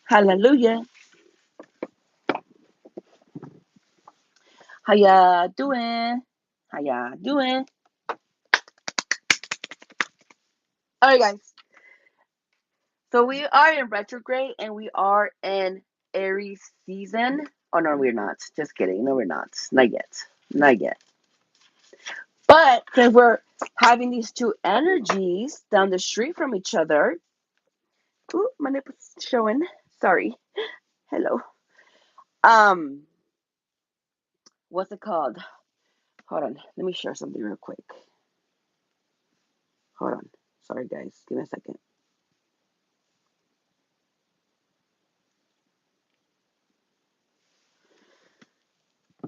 Hallelujah. How ya doing? How ya doing? All right, guys. So we are in retrograde and we are in Aries season. Oh no, we're not. Just kidding. No, we're not. Not yet. Not yet. But since we're having these two energies down the street from each other, ooh, my nipple's showing. Sorry. Hello. Um, what's it called? Hold on. Let me share something real quick. Hold on. Sorry, guys. Give me a second.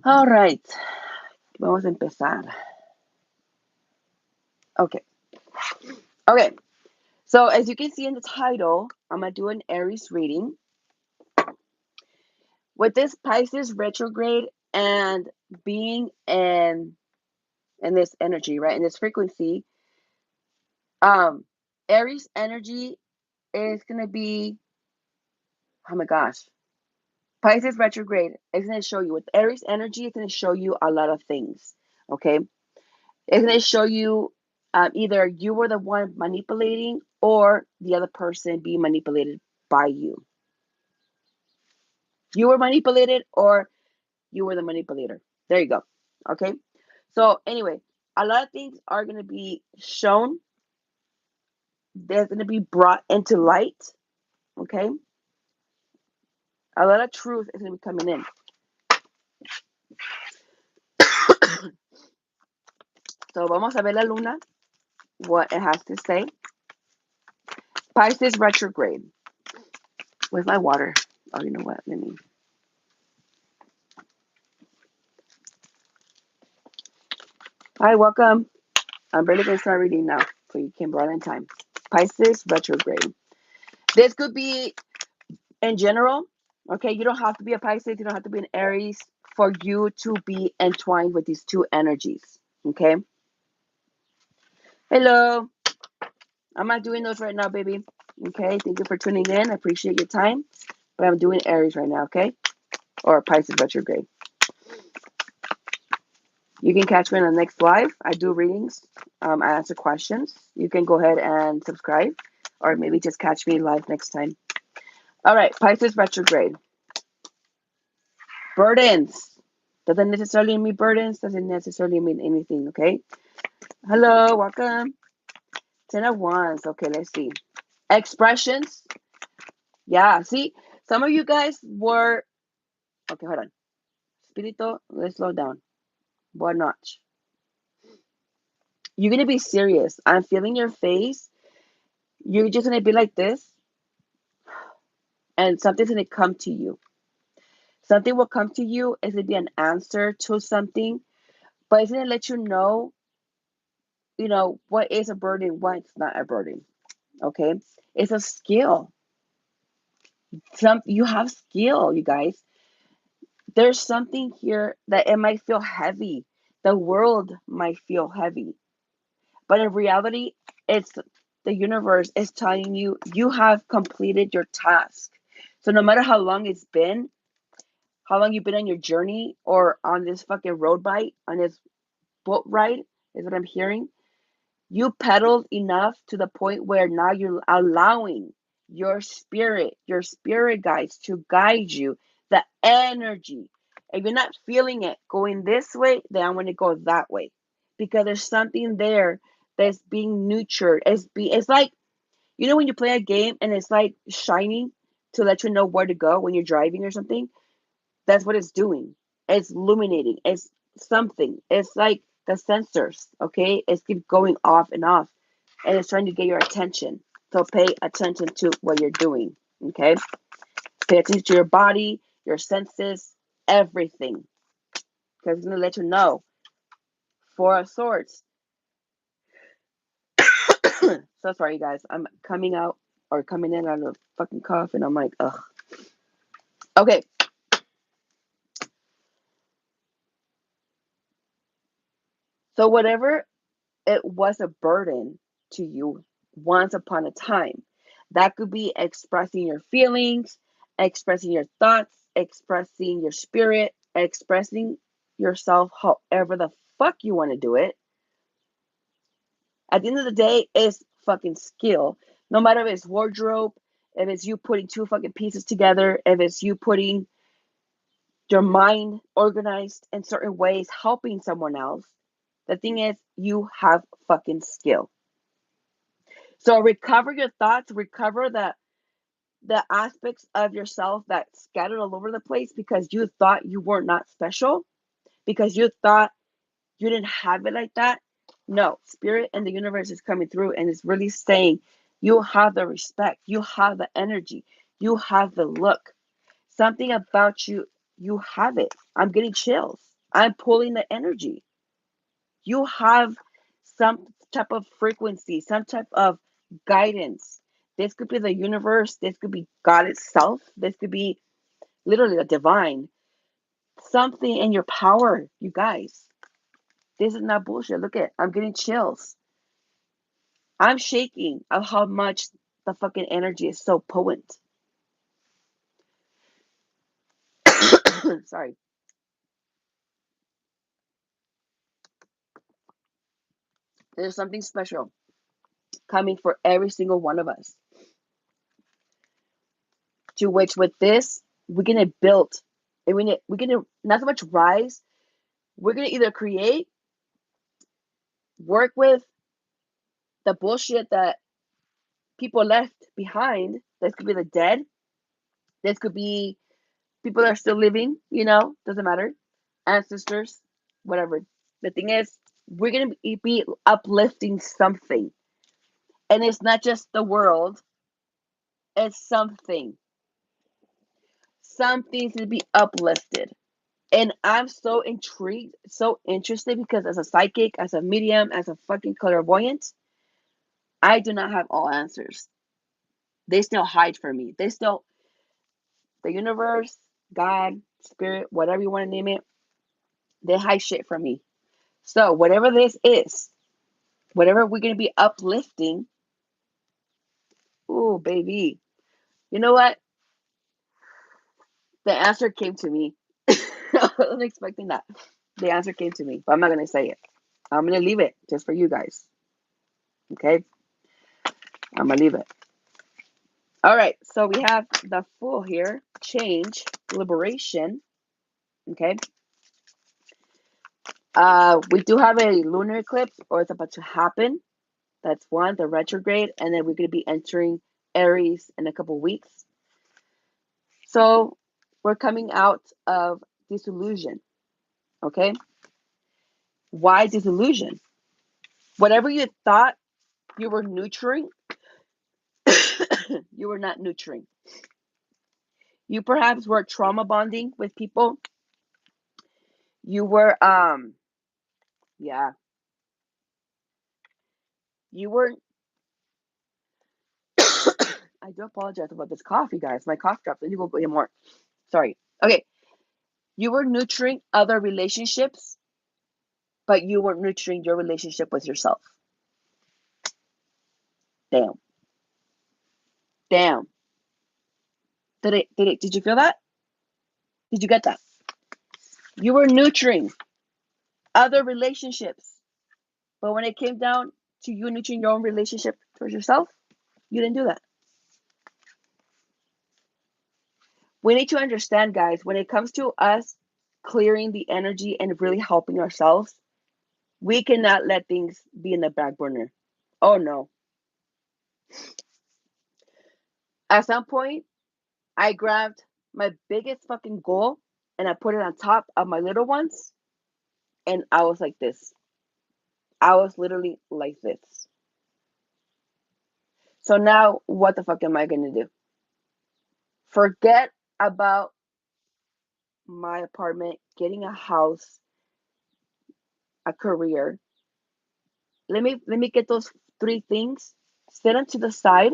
All right. Vamos a empezar. Okay. Okay. So as you can see in the title, I'm gonna do an Aries reading with this Pisces retrograde and being in this energy, right? In this frequency. Um, Aries energy is gonna be, oh my gosh, Pisces retrograde is gonna show you with Aries energy. It's gonna show you a lot of things. Okay, it's gonna show you either you were the one manipulating or the other person being manipulated by you. You were manipulated or you were the manipulator. There you go. Okay. So anyway, a lot of things are going to be shown. They're going to be brought into light. Okay. A lot of truth is going to be coming in. So vamos a ver la luna, what it has to say. Pisces retrograde. Where's my water? Oh, you know what? Let me. Hi, welcome. I'm really going to start reading now, so you can run in time. Pisces retrograde. This could be in general. Okay, you don't have to be a Pisces, you don't have to be an Aries for you to be entwined with these two energies. Okay. Hello. I'm not doing those right now, baby. Okay. Thank you for tuning in. I appreciate your time. But I'm doing Aries right now, okay? Or Pisces retrograde. You can catch me on the next live. I do readings. I answer questions. You can go ahead and subscribe, or maybe just catch me live next time. All right, Pisces retrograde. Burdens. Doesn't necessarily mean burdens. Doesn't necessarily mean anything, okay? Hello, welcome. Ten of Wands. Okay, let's see. Expressions. Yeah, see, some of you guys were. Okay, hold on. Spirito, let's slow down. One notch. You're gonna be serious. I'm feeling your face. You're just gonna be like this, and something's gonna come to you. Something will come to you. It's gonna be an answer to something, but it's gonna let you know, what is a burden, what's not a burden. Okay, it's a skill. Some you have skill, you guys. There's something here that it might feel heavy. The world might feel heavy. But in reality, it's the universe is telling you you have completed your task. So no matter how long it's been, how long you've been on your journey or on this fucking road bike, on this boat ride, is what I'm hearing. You pedaled enough to the point where now you're allowing your spirit guides to guide you, the energy. If you're not feeling it going this way, then I'm going to go that way because there's something there that's being nurtured. It's like, you know, when you play a game and it's like shining to let you know where to go when you're driving or something. That's what it's doing. It's illuminating. It's something. It's like the sensors, okay? It's keep going off and off, and it's trying to get your attention. So pay attention to what you're doing, okay? Pay attention to your body, your senses, everything, because it's gonna let you know. Four of Swords. So sorry, you guys. I'm coming out or coming in out of a fucking cough, and I'm like, ugh. Okay. So whatever it was a burden to you once upon a time. That could be expressing your feelings, expressing your thoughts, expressing your spirit, expressing yourself however the fuck you want to do it. At the end of the day, it's fucking skill. No matter if it's wardrobe, if it's you putting two fucking pieces together, if it's you putting your mind organized in certain ways, helping someone else. The thing is, you have fucking skill. So recover your thoughts, recover the aspects of yourself that scattered all over the place because you thought you were not special, because you thought you didn't have it like that. No, spirit and the universe is coming through and it's really saying you have the respect, you have the energy, you have the look. Something about you, you have it. I'm getting chills. I'm pulling the energy. You have some type of frequency, some type of guidance. This could be the universe. This could be God itself. This could be literally the divine. Something in your power, you guys. This is not bullshit. Look at, I'm getting chills. I'm shaking of how much the fucking energy is so potent. Sorry. There's something special coming for every single one of us. To which with this, we're gonna build and we're gonna not so much rise, we're gonna either create, work with the bullshit that people left behind. This could be the dead, this could be people that are still living, doesn't matter, ancestors, whatever. The thing is, we're gonna be uplifting something, and it's not just the world, it's something to be uplifted. And I'm so intrigued, so interested because as a psychic, as a medium, as a fucking clairvoyant, I do not have all answers. They still hide from me. The universe, God, spirit, whatever you want to name it, they hide shit from me. So whatever this is, whatever we're going to be uplifting, ooh, baby. You know what? The answer came to me. I wasn't expecting that. The answer came to me, but I'm not going to say it. I'm going to leave it just for you guys. Okay? I'm going to leave it. All right. So we have the Fool here. Change, liberation. Okay? We do have a lunar eclipse, or it's about to happen. That's one, the retrograde, and then we're going to be entering Aries in a couple weeks. So we're coming out of disillusion. Okay? Why disillusion? Whatever you thought you were nurturing, you were not nurturing. You perhaps were trauma bonding with people. You were, yeah. You were, I do apologize about this coffee, guys. My cough dropped. I need to go get more. Sorry. Okay. You were nurturing other relationships, but you weren't nurturing your relationship with yourself. Damn. Damn. Did you feel that? Did you get that? You were nurturing other relationships, but when it came down to you nurturing your own relationship towards yourself, you didn't do that. We need to understand, guys, when it comes to us clearing the energy and really helping ourselves, we cannot let things be in the back burner. Oh no. At some point, I grabbed my biggest fucking goal and I put it on top of my little ones. And I was like this. I was literally like this. So now, what the fuck am I going to do? Forget about my apartment, getting a house, a career. Let me get those three things, set them to the side,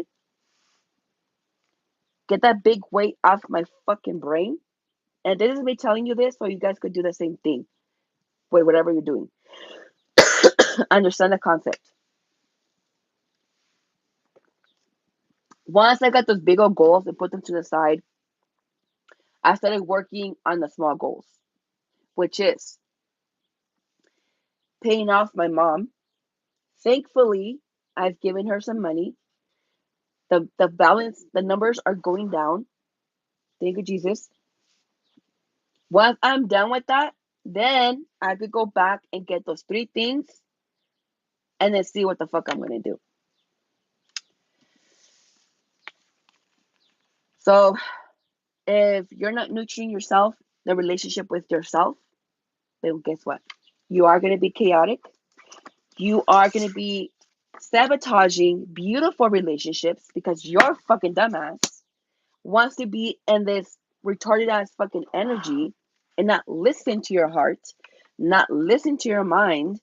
get that big weight off my fucking brain. And this is me telling you this so you guys could do the same thing with whatever you're doing. Understand the concept. Once I got those big old goals and put them to the side, I started working on the small goals, which is paying off my mom. Thankfully, I've given her some money. The balance, the numbers are going down. Thank you, Jesus. Once I'm done with that, then I could go back and get those 3 things and then see what the fuck I'm gonna do. So if you're not nurturing yourself, the relationship with yourself, then guess what? You are gonna be chaotic. You are gonna be sabotaging beautiful relationships because your fucking dumbass wants to be in this retarded ass fucking energy and not listen to your heart, not listen to your mind.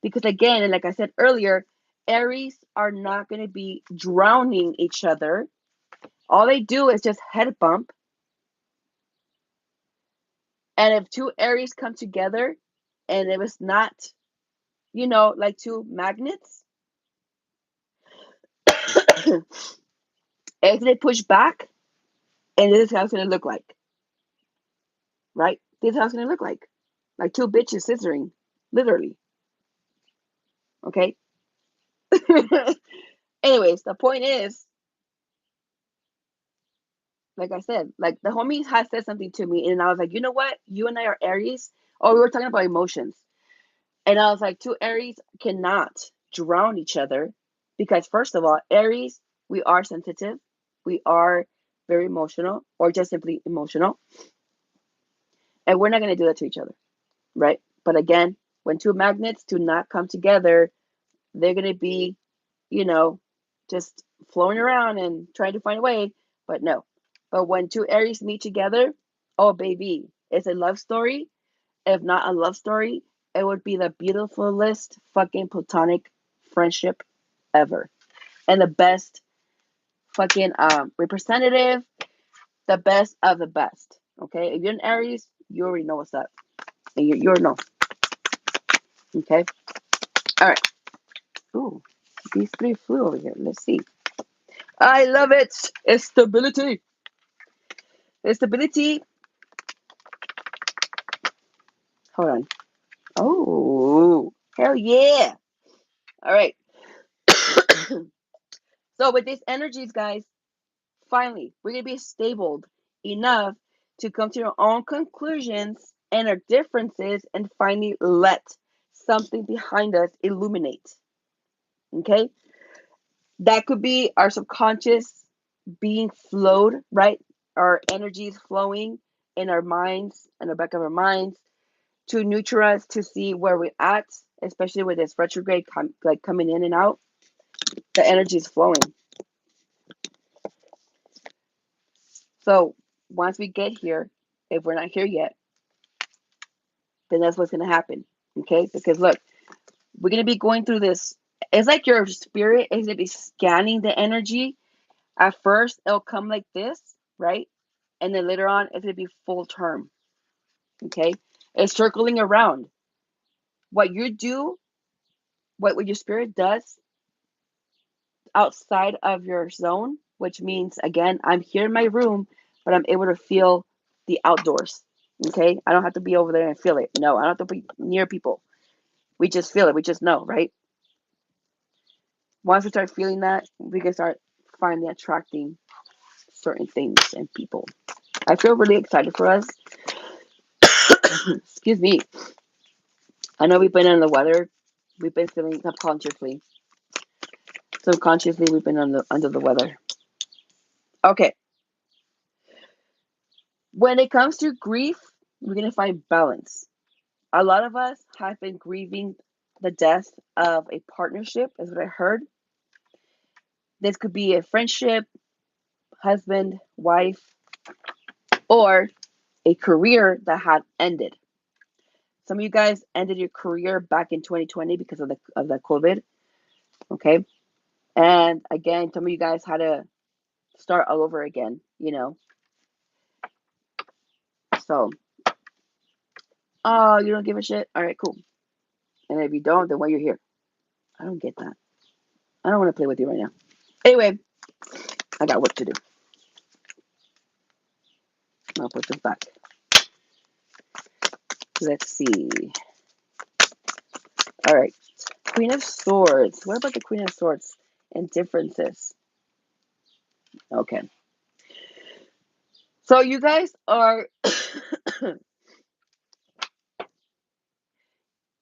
Because again, and like I said earlier, Aries are not going to be drowning each other. All they do is just head bump. And if 2 Aries come together and if it's not, like 2 magnets, if they push back, and this is how it's going to look like, right? This is how it's going to look like 2 bitches scissoring, literally. Okay. Anyways, the point is, like I said, like the homie has said something to me, and I was like, you know what? You and I are Aries. Oh, we were talking about emotions. And I was like, 2 Aries cannot drown each other because, first of all, Aries, we are sensitive. We are very emotional or just simply emotional. And we're not going to do that to each other, right? But again, when 2 magnets do not come together, they're going to be, you know, just flowing around and trying to find a way. But no. But when 2 Aries meet together, oh, baby, it's a love story. If not a love story, it would be the beautifulest fucking platonic friendship ever. And the best fucking representative, the best of the best. Okay? If you're an Aries, you already know what's up. And you already know. Okay? All right. Ooh, these 3 flew over here. Let's see. I love it. It's stability. It's stability. Hold on. Oh, hell yeah. All right. So with these energies, guys, finally, we're going to be stable enough to come to our own conclusions and our differences and finally let something behind us illuminate. Okay? That could be our subconscious being flowed, right? Our energies flowing in our minds, in the back of our minds, to neutralize, to see where we're at, especially with this retrograde coming in and out. The energy is flowing. So once we get here, if we're not here yet, then that's what's going to happen. Okay? Because look, we're going to be going through this. It's like your spirit is going to be scanning the energy. At first, it'll come like this, right? And then later on, it's going to be full term. Okay? It's circling around. What you do, what your spirit does outside of your zone, which means, again, I'm here in my room, but I'm able to feel the outdoors. Okay? I don't have to be over there and feel it. No, I don't have to be near people. We just feel it. We just know, right? Once we start feeling that, we can start finally attracting certain things and people. I feel really excited for us. Excuse me. I know we've been in the weather. We've been feeling subconsciously. Subconsciously, we've been under the weather. Okay. When it comes to grief, we're going to find balance. A lot of us have been grieving the death of a partnership, is what I heard. This could be a friendship, husband, wife, or a career that had ended. Some of you guys ended your career back in 2020 because of the COVID. Okay. And again, some of you guys had to start all over again, So, oh, you don't give a shit? All right, cool. And if you don't, then why you're here? I don't get that. I don't want to play with you right now. Anyway, I got work to do. I'll put this back. Let's see. All right. Queen of Swords. What about the Queen of Swords and differences? Okay. So you guys are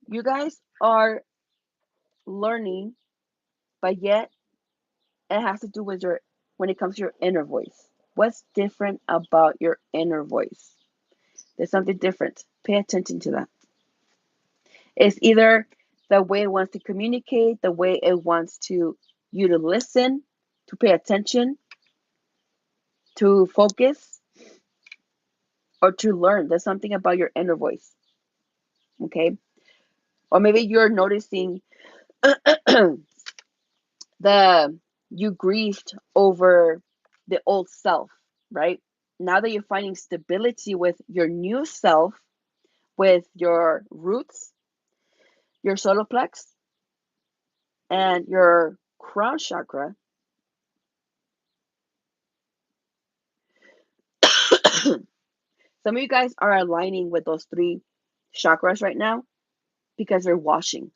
you guys are learning, but yet it has to do with your when it comes to your inner voice. What's different about your inner voice? There's something different. Pay attention to that. It's either the way it wants to communicate, the way it wants to you to listen, to pay attention, to focus, or to learn. There's something about your inner voice. Okay? Or maybe you're noticing the you grieved over the old self, right? Now that you're finding stability with your new self, with your roots, your solar plex, and your crown chakra, some of you guys are aligning with those three chakras right now because they're washing.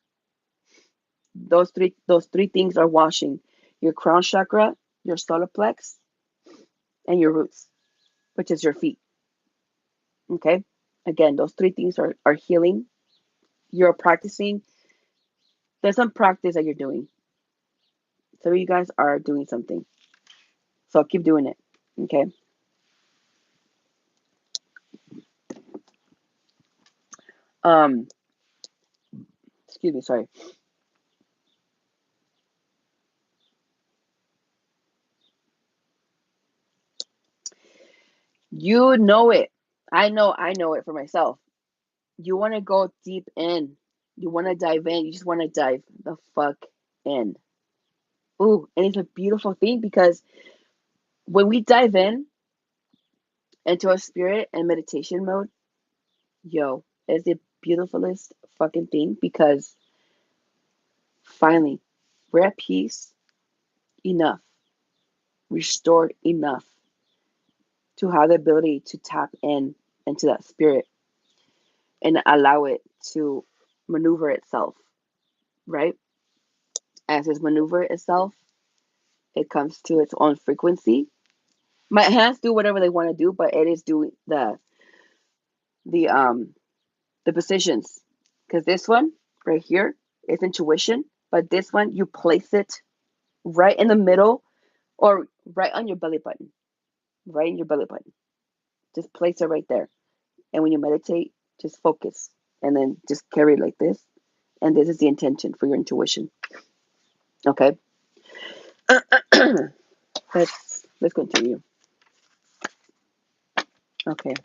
Those three things are washing. Your crown chakra, your solar plex, and your roots, which is your feet. Okay? Again, those three things are healing. You're practicing. There's some practice that you're doing. Some of you guys are doing something. So keep doing it. Okay? Excuse me, sorry. You know it. I know it for myself. You want to go deep in. You want to dive in. You just want to dive the fuck in. Ooh, and it's a beautiful thing because when we dive in into our spirit and meditation mode, yo, it's the beautifulest fucking thing because finally we're at peace enough, restored enough to have the ability to tap in into that spirit and allow it to maneuver itself, right? As it maneuvers itself, it comes to its own frequency. My hands do whatever they want to do, but it is doing the the positions. Because this one right here is intuition, but this one you place it right in the middle or right on your belly button. Right in your belly button. Just place it right there. And when you meditate, just focus and then just carry it like this. And this is the intention for your intuition. Okay. let's continue. Okay.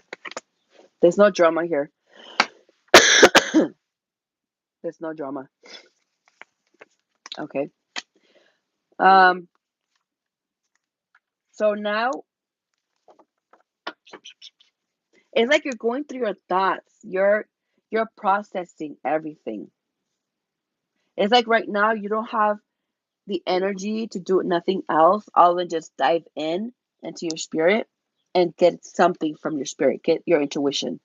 There's no drama here. There's no drama. Okay. Um. So now it's like you're going through your thoughts. You're processing everything. It's like right now you don't have the energy to do nothing else other than just dive in into your spirit and get something from your spirit, get your intuition.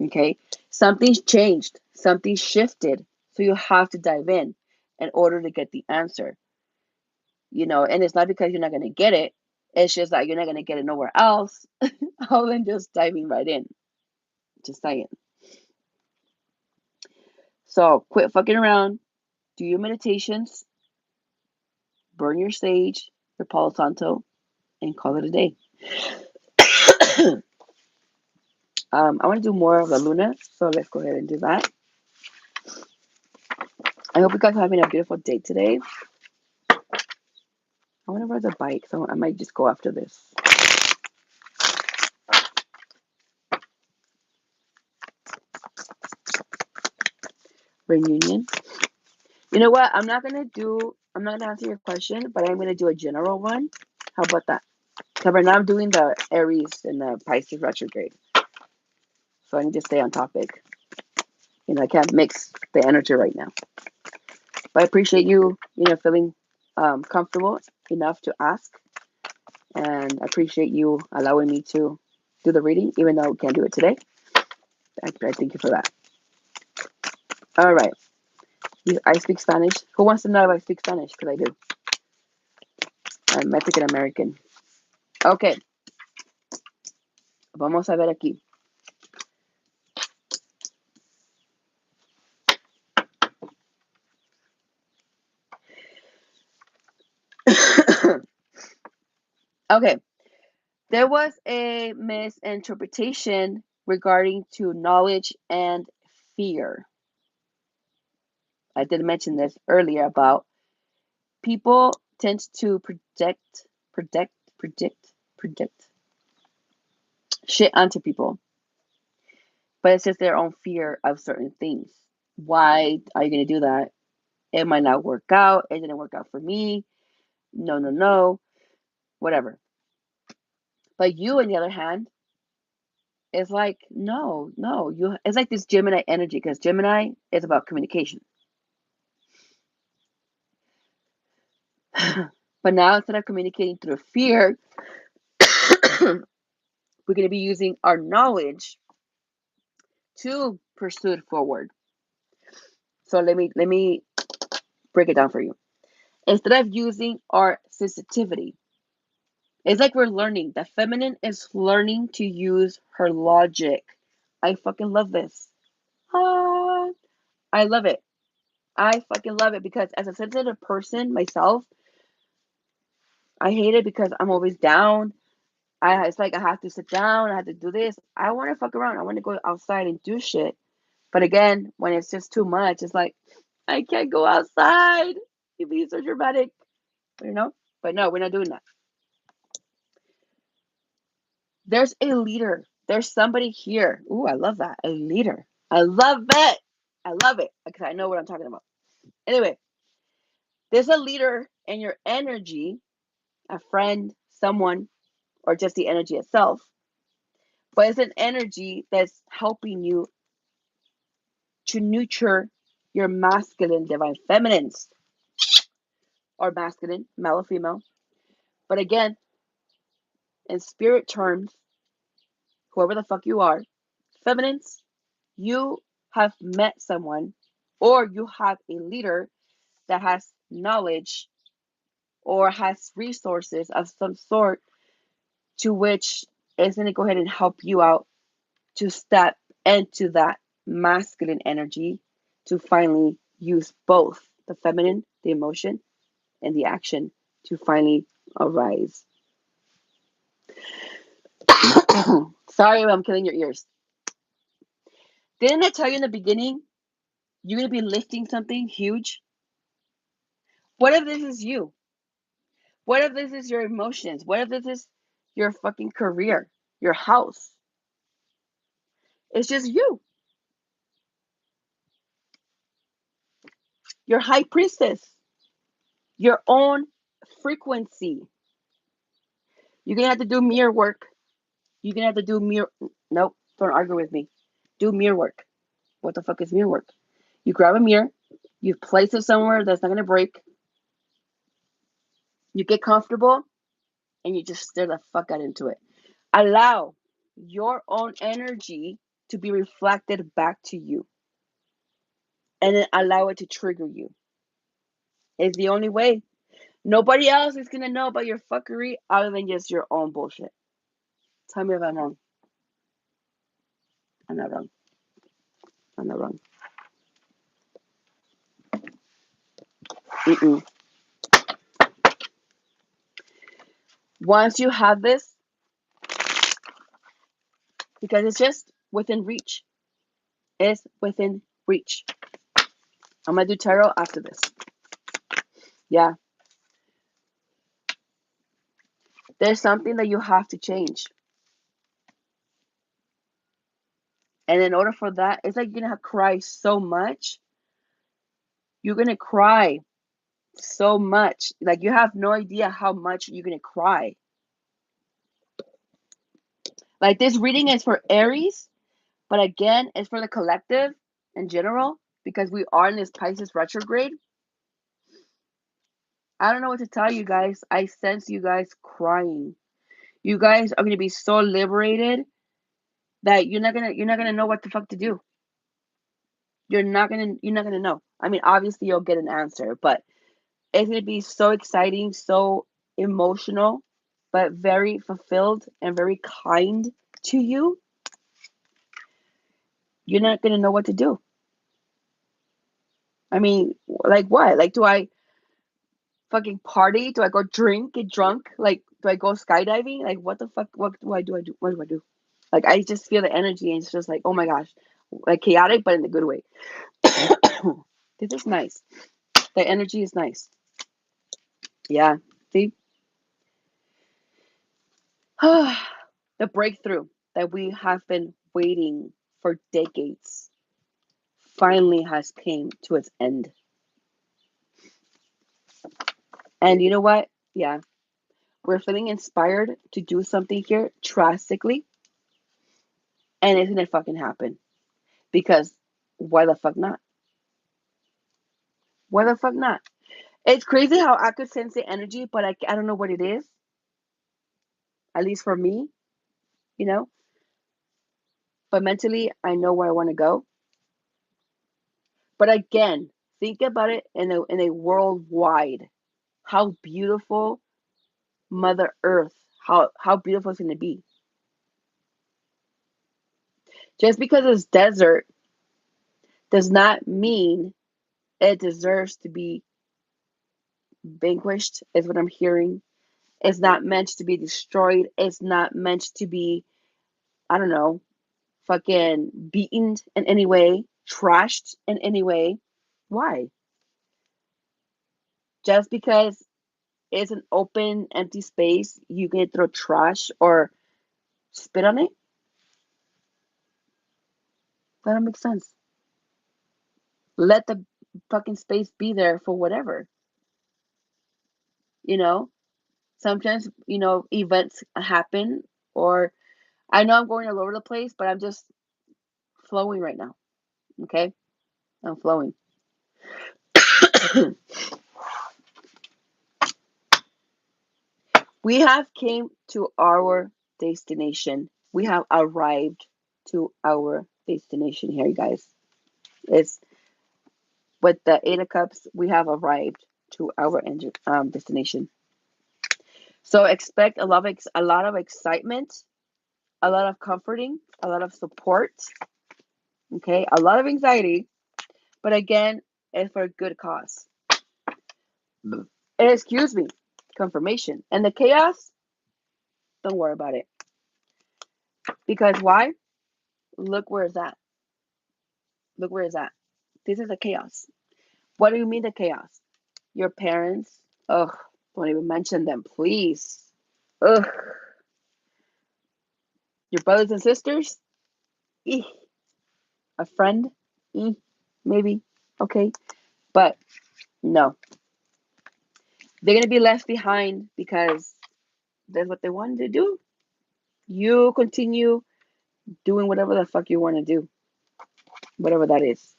Okay? Something's changed, something shifted. So you have to dive in order to get the answer. And it's not because you're not going to get it. It's just that you're not going to get it nowhere else other than just diving right in. Just saying. So quit fucking around. Do your meditations. Burn your sage, your Palo Santo, and call it a day. I want to do more of the Luna, so let's go ahead and do that. I hope you guys are having a beautiful day today. I want to ride the bike, so I might just go after this. Reunion. You know what? I'm not going to answer your question, but I'm going to do a general one. How about that? So right now I'm doing the Aries and the Pisces retrograde. So I need to stay on topic. I can't mix the energy right now. But I appreciate you, feeling comfortable enough to ask. And I appreciate you allowing me to do the reading, even though we can't do it today. I thank you for that. All right. I speak Spanish. Who wants to know if I speak Spanish? Because I do. I'm Mexican American. Okay. Vamos a ver aquí. Okay. There was a misinterpretation regarding to knowledge and fear. I did mention this earlier about people tend to predict shit onto people, but it's just their own fear of certain things. Why are you going to do that? It might not work out. It didn't work out for me. No, whatever. But you, on the other hand, is like, no, it's like this Gemini energy, because Gemini is about communication. But now, instead of communicating through fear, we're going to be using our knowledge to pursue it forward. So let me break it down for you. Instead of using our sensitivity, it's like we're learning. The feminine is learning to use her logic. I fucking love this. I love it. I fucking love it, because as a sensitive person myself, I hate it because I'm always down. It's like I have to sit down. I have to do this. I want to fuck around. I want to go outside and do shit. But again, when it's just too much, it's like, I can't go outside. You're being so dramatic, you know? But no, we're not doing that. There's a leader. There's somebody here. Ooh, I love that. A leader. I love it. I love it, because I know what I'm talking about. Anyway, there's a leader in your energy, a friend, someone, or just the energy itself. But it's an energy that's helping you to nurture your masculine, divine feminines, or masculine, male or female. But again, in spirit terms, whoever the fuck you are, feminines, you have met someone, or you have a leader that has knowledge or has resources of some sort, to which is going to go ahead and help you out to step into that masculine energy, to finally use both the feminine, the emotion, and the action to finally arise. Sorry, I'm killing your ears. Didn't I tell you in the beginning, you're going to be lifting something huge? What if this is you? What if this is your emotions? What if this is your fucking career, your house? It's just you. Your high priestess. Your own frequency. You're going to have to do mirror work. You're going to have to do mirror. Nope, don't argue with me. Do mirror work. What the fuck is mirror work? You grab a mirror. You place it somewhere that's not going to break. You get comfortable. And you just stare the fuck out into it. Allow your own energy to be reflected back to you. And then allow it to trigger you. It's the only way. Nobody else is going to know about your fuckery other than just your own bullshit. Tell me if I'm wrong. I'm not wrong. I'm not wrong. Mm-mm. Once you have this, because it's just within reach. It's within reach. I'm going to do tarot after this. Yeah. There's something that you have to change. And in order for that, it's like you're going to cry so much. You're going to cry so much. Like, you have no idea how much you're going to cry. Like, this reading is for Aries, but again, it's for the collective in general, because we are in this Pisces retrograde. I don't know what to tell you guys. I sense you guys crying. You guys are going to be so liberated that you're not gonna know what the fuck to do. You're not gonna know. I mean, obviously you'll get an answer, but it's gonna be so exciting, so emotional, but very fulfilled and very kind to you. You're not gonna know what to do. I mean, like what? Like, do I fucking party? Do I go drink, get drunk? Like, do I go skydiving? Like, what the fuck? What do I do? What do I do? Like, I just feel the energy, and it's just like, oh my gosh, like chaotic, but in a good way. This is nice. The energy is nice. Yeah. See, the breakthrough that we have been waiting for decades finally has came to its end. And you know what? Yeah, we're feeling inspired to do something here drastically, and it's gonna fucking happen. Because why the fuck not? Why the fuck not? It's crazy how I could sense the energy, but I don't know what it is. At least for me, you know. But mentally, I know where I want to go. But again, think about it in a worldwide. How beautiful Mother Earth, how beautiful it's going to be. Just because it's desert does not mean it deserves to be vanquished, is what I'm hearing. It's not meant to be destroyed. It's not meant to be, I don't know, fucking beaten in any way, trashed in any way. Why? Just because it's an open, empty space, you can throw trash or spit on it? That don't make sense. Let the fucking space be there for whatever, you know? Sometimes, events happen, or I know I'm going all over the place, but I'm just flowing right now. Okay? I'm flowing. We have came to our destination. We have arrived to our destination here, you guys. It's with the Eight of Cups, we have arrived to our destination. So expect a lot of excitement, a lot of comforting, a lot of support, okay, a lot of anxiety, but again, it's for a good cause. And excuse me, confirmation. And the chaos, don't worry about it. Because why? Look where it's at. Look where it's at. This is a chaos. What do you mean the chaos? Your parents, ugh, don't even mention them, please. Ugh. Your brothers and sisters, eeh. A friend, maybe, okay, but no, they're gonna be left behind because that's what they wanted to do. You continue doing whatever the fuck you want to do, whatever that is.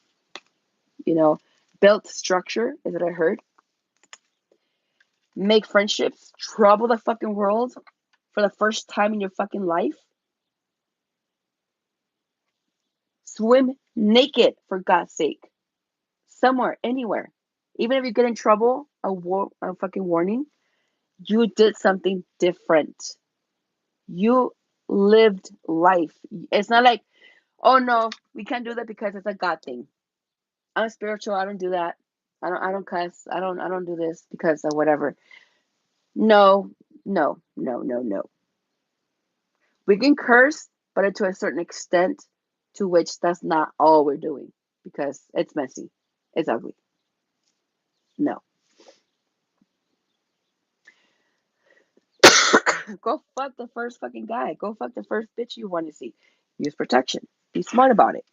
You know, build structure is what I heard. Make friendships, trouble the fucking world for the first time in your fucking life. Swim naked, for God's sake. Somewhere, anywhere. Even if you get in trouble, a fucking warning, you did something different. You lived life. It's not like, oh no, we can't do that because it's a God thing. I'm spiritual. I don't do that. I don't cuss. I don't do this because of whatever. No, no, no, no, no. We can curse, but to a certain extent, to which that's not all we're doing because it's messy. It's ugly. No. Go fuck the first fucking guy. Go fuck the first bitch you want to see. Use protection. Be smart about it.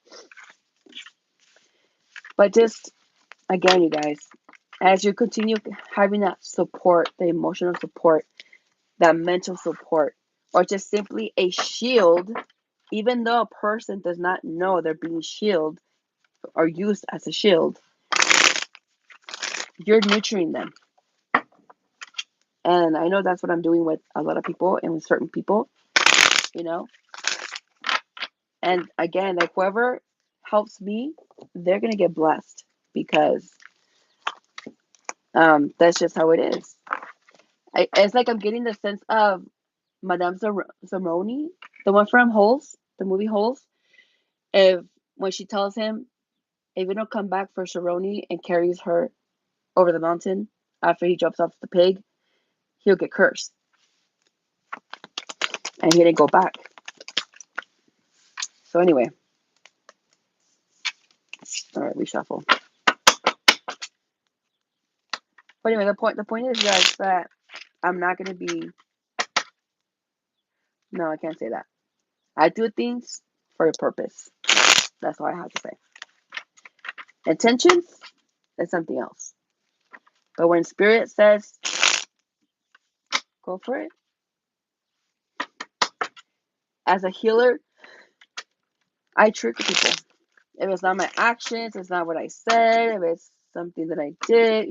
But just, again, you guys, as you continue having that support, the emotional support, that mental support, or just simply a shield, even though a person does not know they're being shielded or used as a shield, you're nurturing them. And I know that's what I'm doing with a lot of people and with certain people, you know. And again, like whoever helps me, they're gonna get blessed because that's just how it is. It's like I'm getting the sense of Madame Zeroni, the one from Holes, the movie Holes. If when she tells him, if you don't come back for Sharoni and carries her over the mountain after he drops off the pig, he'll get cursed. And he didn't go back. So anyway, all right, reshuffle. But anyway, the point is just that I'm not gonna be. No, I can't say that. I do things for a purpose. That's all I have to say. Intentions is something else. But when spirit says, go for it. As a healer, I trick people. If it's not my actions, it's not what I said, if it's something that I did,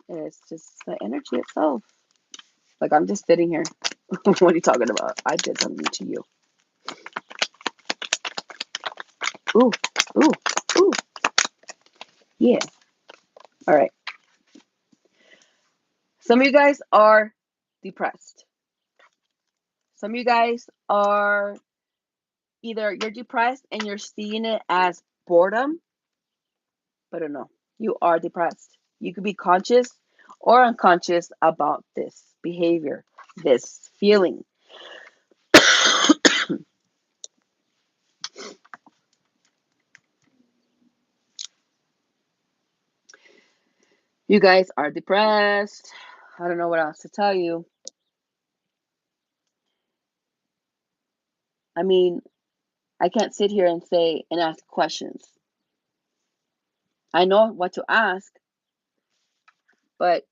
it's just the energy itself. Like I'm just sitting here. What are you talking about? I did something to you. Ooh, ooh, ooh. Yeah. All right. Some of you guys are depressed. Some of you guys are either you're depressed and you're seeing it as boredom, but no, you are depressed. You could be conscious or unconscious about this behavior, this feeling. You guys are depressed. I don't know what else to tell you. I mean, I can't sit here and say and ask questions. I know what to ask, but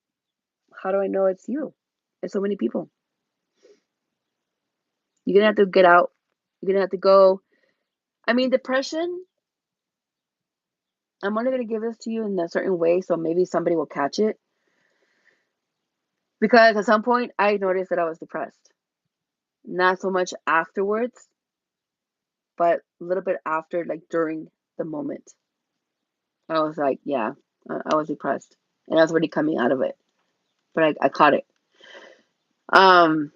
how do I know it's you? There's so many people. You're gonna have to get out. You're gonna have to go. I mean, depression, I'm only gonna give this to you in a certain way, so maybe somebody will catch it. Because at some point I noticed that I was depressed. Not so much afterwards, but a little bit after, like during the moment. I was like, yeah, I was depressed. And I was already coming out of it. But I caught it. Fuck.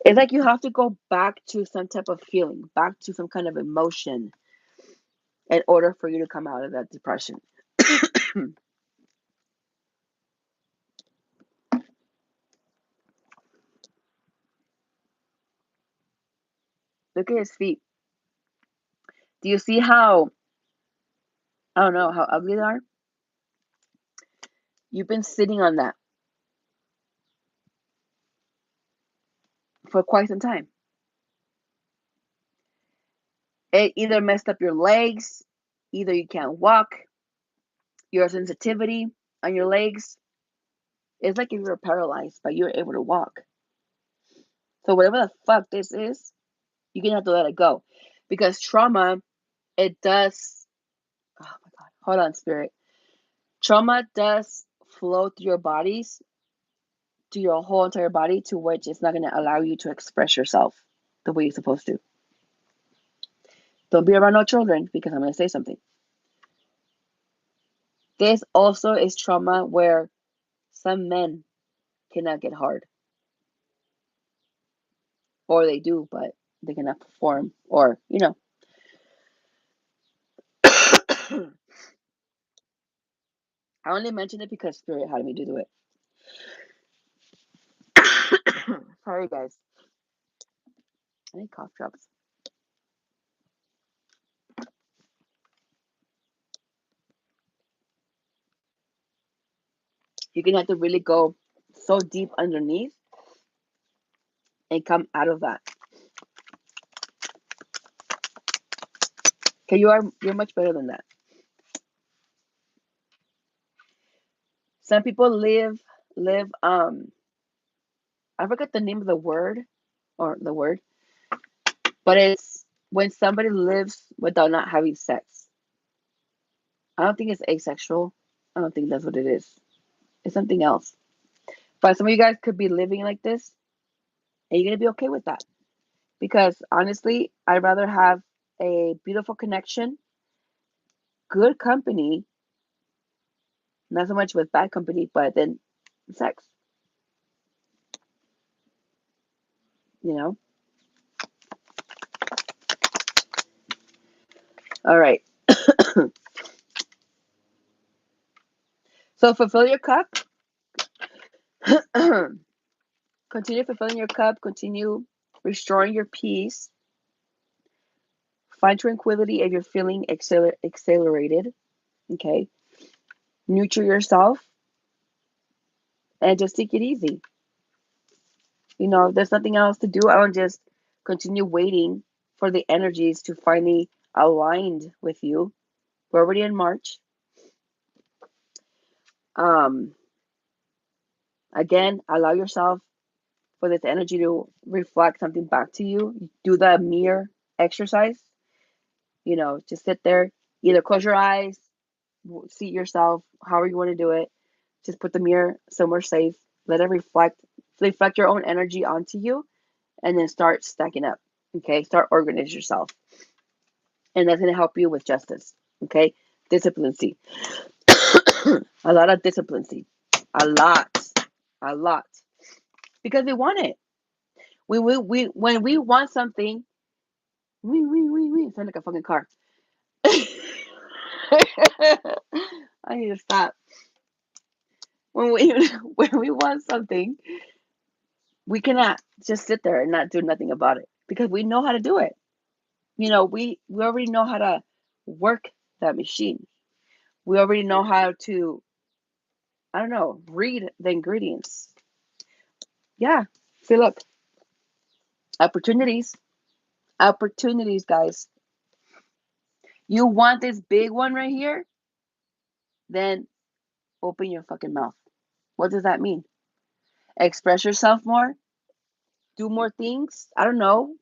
It's like you have to go back to some type of feeling, back to some kind of emotion in order for you to come out of that depression. Look at his feet. Do you see how, I don't know, how ugly they are? You've been sitting on that for quite some time. It either messed up your legs, either you can't walk, your sensitivity on your legs. It's like if you were paralyzed, but you're able to walk. So whatever the fuck this is, you're gonna have to let it go. Because trauma, it does, oh my God, hold on, spirit. Trauma does flow through your bodies, to your whole entire body, to which it's not gonna allow you to express yourself the way you're supposed to. Don't be around no children because I'm gonna say something. This also is trauma where some men cannot get hard. Or they do, but they cannot perform. Or, I only mention it because spirit had me to do it. Sorry, guys. I need cough drops. You're gonna have to really go so deep underneath and come out of that. Okay, you're much better than that. Some people live I forget the name of the word or the word, but it's when somebody lives without not having sex. I don't think it's asexual. I don't think that's what it is. It's something else. But some of you guys could be living like this, and you're gonna be okay with that Because honestly, I'd rather have a beautiful connection, good company, not so much with bad company, but then sex, you know? All right. So fulfill your cup. Continue fulfilling your cup. Continue restoring your peace. Find tranquility if you're feeling accelerated. Okay. Nurture yourself and just take it easy. You know, if there's nothing else to do, I would just continue waiting for the energies to finally aligned with you. We're already in March. Um, Again, allow yourself for this energy to reflect something back to you. Do the mirror exercise. You know, just sit there, either close your eyes, seat yourself, however you want to do it. Just put the mirror somewhere safe. Let it reflect your own energy onto you, and then start stacking up. Okay, start organize yourself, and that's gonna help you with justice. Okay, disciplinacy, a lot of disciplinacy, a lot, a lot, because we want it. We when we want something, we sound like a fucking car. I need to stop. When we when we want something, we cannot just sit there and not do nothing about it because we know how to do it. You know, we already know how to work that machine. We already know how to, I don't know, read the ingredients. Yeah. See, look, opportunities, opportunities, guys. You want this big one right here? Then open your fucking mouth. What does that mean? Express yourself more, do more things. I don't know.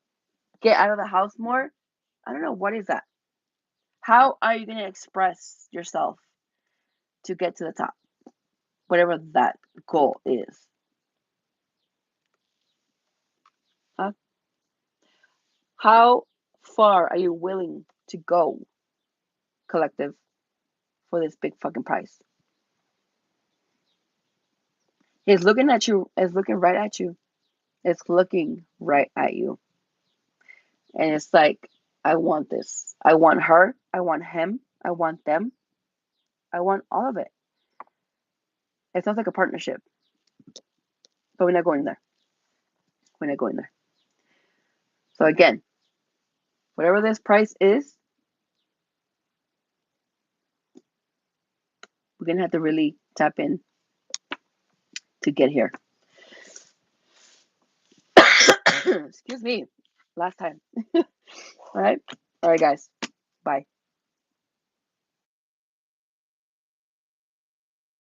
Get out of the house more. I don't know. What is that? How are you going to express yourself to get to the top? Whatever that goal is. Huh? How far are you willing to go, collective, for this big fucking prize? He's looking at you. It's looking right at you. It's looking right at you. And it's like, I want this. I want her. I want him. I want them. I want all of it. It sounds like a partnership, but we're not going there. We're not going there. So again, whatever this price is, we're gonna have to really tap in to get here. Excuse me. Last time. All right. All right, guys. Bye.